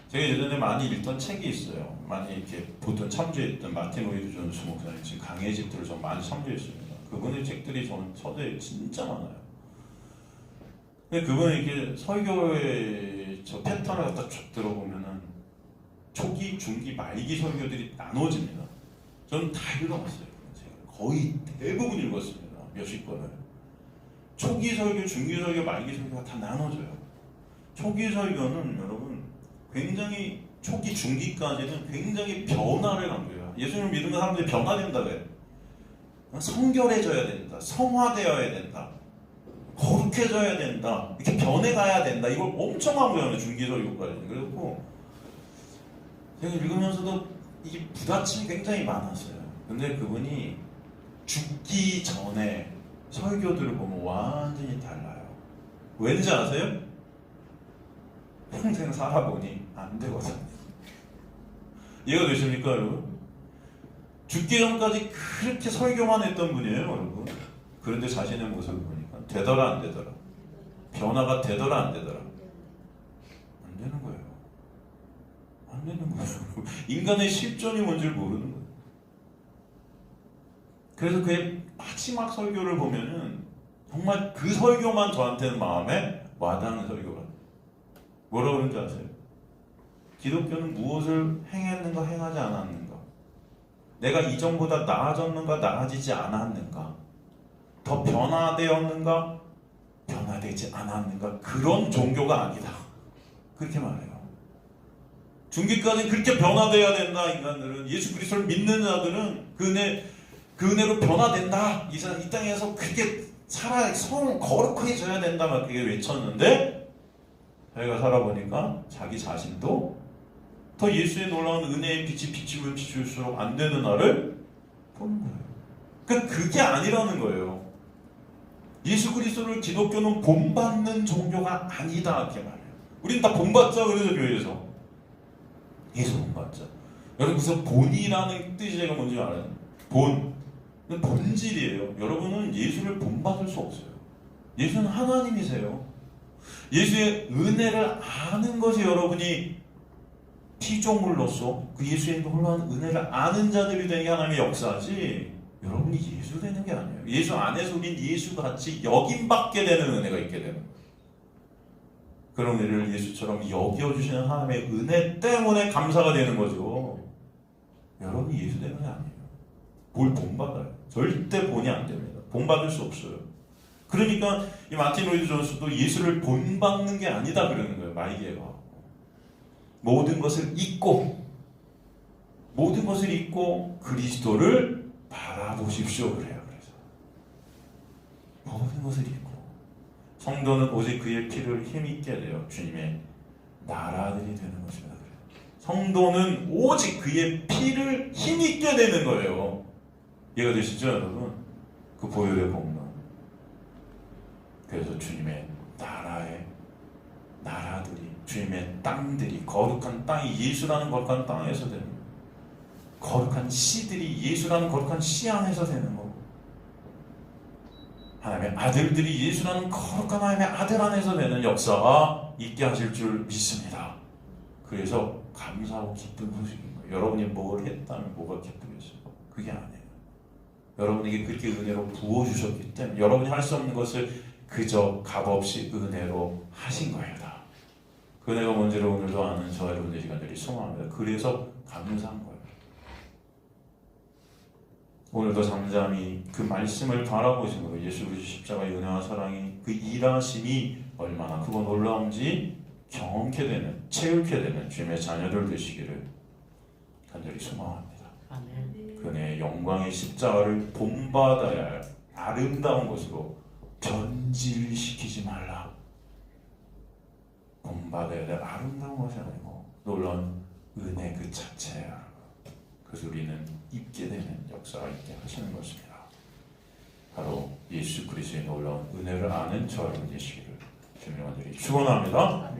제가 예전에 많이 읽던 책이 있어요. 많이 이렇게 보통 참조했던 마틴 로이드 존스 목사님 지금 강의 집들을 좀 많이 참조했습니다. 그분의 책들이 저는 서재에 진짜 많아요. 근데 그분이 이렇게 설교의 저 패턴을 갖다 쭉 들어보면은 초기, 중기, 말기 설교들이 나눠집니다. 저는 다 읽어봤어요. 거의 대부분 읽었습니다. 몇십 권을. 초기 설교, 중기 설교, 말기 설교가 다 나눠져요. 초기 설교는 여러분 굉장히 초기, 중기까지는 굉장히 변화를 강조해요. 예수님을 믿는 사람들이 변화된다 그래요. 성결해져야 된다. 성화되어야 된다. 거룩해져야 된다. 이렇게 변해가야 된다. 이걸 엄청 강조하는 중기설교까지. 그래갖고 제가 읽으면서도 이게 부딪힘이 굉장히 많았어요. 근데 그분이 죽기 전에 설교들을 보면 완전히 달라요. 왠지 아세요? 평생 살아보니 안 되거든요. 이해가 되십니까, 여러분? 죽기 전까지 그렇게 설교만 했던 분이에요, 여러분. 그런데 자신의 모습을 보니까 되더라 안 되더라, 변화가 되더라 안 되더라, 안 되는 거예요. 안 되는 거예요. 인간의 실존이 뭔지를 모르는 거예요. 그래서 그의 마지막 설교를 보면은 정말 그 설교만 저한테는 마음에 와닿는 설교가. 뭐라고 그러는지 아세요? 기독교는 무엇을 행했는가 행하지 않았는가, 내가 이전보다 나아졌는가 나아지지 않았는가, 더 변화되었는가 변화되지 않았는가, 그런 종교가 아니다. 그렇게 말해요. 중기까지 그렇게 변화되어야 된다. 인간들은, 예수 그리스도를 믿는 자들은 그 은혜로 변화된다. 이 땅에서 그렇게 살아 거룩해져야 된다. 막 그렇게 외쳤는데 자기가 살아보니까 자기 자신도 더 예수의 놀라운 은혜의 빛이 비치면 비출수록 안 되는 나를 보는 거예요. 그러니까 그게 아니라는 거예요. 예수 그리스도를 기독교는 본받는 종교가 아니다. 이렇게 말해요. 우린 다 본받자 그러죠, 교회에서. 예수 본받자. 여러분, 그래서 본이라는 뜻이 제가 뭔지 알아요? 본질이에요. 여러분은 예수를 본받을 수 없어요. 예수는 하나님이세요. 예수의 은혜를 아는 것이 여러분이 피조물로서 그 예수의 놀라운 은혜를 아는 자들이 되는 게 하나님의 역사지, 여러분이 예수 되는 게 아니에요. 예수 안에서 우린 예수같이 여김받게 되는 은혜가 있게 되는 거예요. 그런 은혜를 예수처럼 여겨주시는 하나님의 은혜 때문에 감사가 되는 거죠. 여러분이 예수 되는 게 아니에요. 뭘 본받아요? 절대 본이 안 됩니다. 본받을 수 없어요. 그러니까 이 마틴 로이드 존스도 예수를 본받는 게 아니다 그러는 거예요. 마이게가 모든 것을 잊고 그리스도를 바라보십시오 그래요. 그래서 모든 것을 잊고 성도는 오직 그의 피를 힘있게 되어 주님의 나라들이 되는 것입니다. 그래요. 성도는 오직 그의 피를 힘있게 되는 거예요. 이해가 되시죠, 여러분? 그 보혈의 복론. 그래서 주님의 나라들이, 주님의 땅들이, 거룩한 땅이 예수라는 거룩한 땅에서 되는 거예요. 거룩한 씨들이 예수라는 거룩한 씨 안에서 되는 거고, 하나님의 아들들이 예수라는 거룩한 하나님의 아들 안에서 되는 역사가 있게 하실 줄 믿습니다. 그래서 감사하고 기쁜 소식인 거예요. 여러분이 뭘 했다면 뭐가 기쁘겠어요? 그게 아니에요. 여러분에게 그렇게 은혜로 부어주셨기 때문에 여러분이 할 수 없는 것을 그저 값없이 은혜로 하신 거예요. 다. 그 은혜가 뭔지를 오늘도 아는 저 여러분의 시간들이 소망합니다. 그래서 감사한 거예요. 오늘도 잠잠히 그 말씀을 바라보심으로 예수 그리스도 십자가의 은혜와 사랑이, 그 일하심이 얼마나 크고 놀라운지 경험케 되는, 채울게 되는 주님의 자녀들 되시기를 간절히 소망합니다.
아멘.
그 은혜의 영광의 십자가를 본받아야 할 아름다운 것으로 변질시키지 말라. 본받아야 될 아름다운 것이 아니고 놀라운 은혜 그 자체야. 그래서 우리는 입게 되는 역사가 있게 하시는 것입니다. 바로 예수 그리스도의 놀라운 은혜를 아는 저 여러분 되시기를 주님의 간절히 축원합니다.